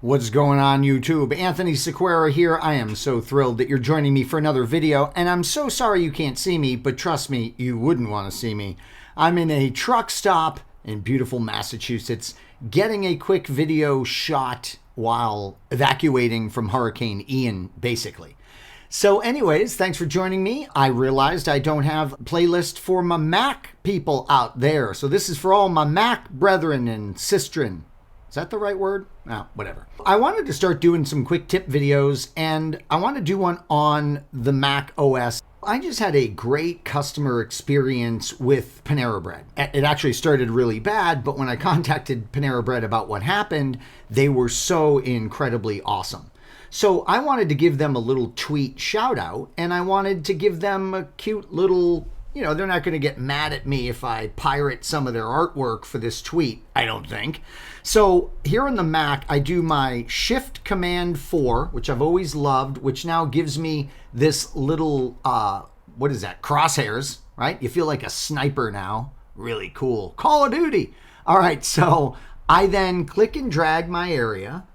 What's going on, YouTube? Anthony Sequeira here. I am so thrilled that you're joining me for another video, and I'm so sorry you can't see me, but trust me, you wouldn't want to see me. I'm in a truck stop in beautiful Massachusetts, getting a quick video shot while evacuating from Hurricane Ian, basically. So anyways, thanks for joining me. I realized I don't have a playlist for my Mac people out there, so this is for all my Mac brethren and sistren. Is that the right word? No, whatever. I wanted to start doing some quick tip videos, and I want to do one on the Mac OS. I just had a great customer experience with Panera Bread. It actually started really bad, but when I contacted Panera Bread about what happened, they were so incredibly awesome. So I wanted to give them a little tweet shout out, and I wanted to give them a cute little, they're not going to get mad at me if I pirate some of their artwork for this tweet, I don't think. So here on the Mac, I do my Shift Command 4, which I've always loved, which now gives me this little, what is that? Crosshairs, right? You feel like a sniper now. Really cool. Call of Duty. All right, so I then click and drag my area,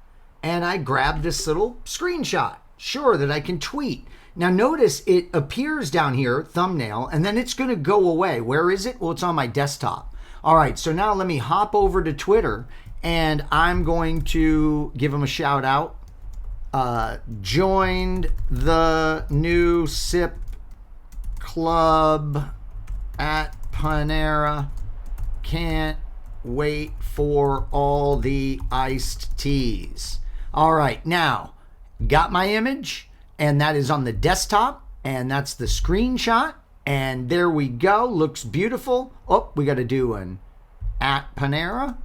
and I grab this little screenshot. Sure, that I can tweet. Now notice it appears down here, thumbnail, and then it's going to go away. Where is it? Well, it's on my desktop. All right, so now let me hop over to Twitter, and I'm going to give them a shout out. Joined the new SIP club at Panera. Can't wait for all the iced teas. All right, now got my image, and that is on the desktop, and that's the screenshot, and there we go. Looks beautiful. Oh, we got to do an at Panera.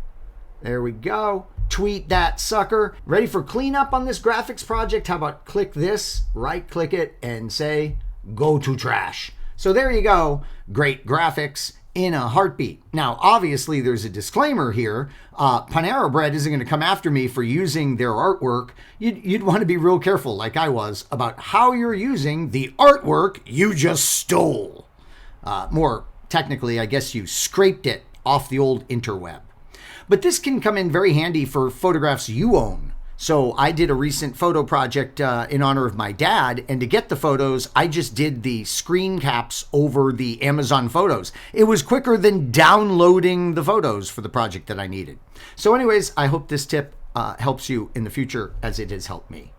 There we go. Tweet that sucker. Ready for cleanup on this graphics project? How about click this, right click it, and say go to trash. So there you go. Great graphics in a heartbeat. Now, obviously, there's a disclaimer here. Panera Bread isn't going to come after me for using their artwork. You'd want to be real careful, like I was, about how you're using the artwork you just stole. More technically, I guess you scraped it off the old interweb. But this can come in very handy for photographs you own. So I did a recent photo project in honor of my dad, and to get the photos, I just did the screen caps over the Amazon Photos. It was quicker than downloading the photos for the project that I needed. So anyways, I hope this tip helps you in the future as it has helped me.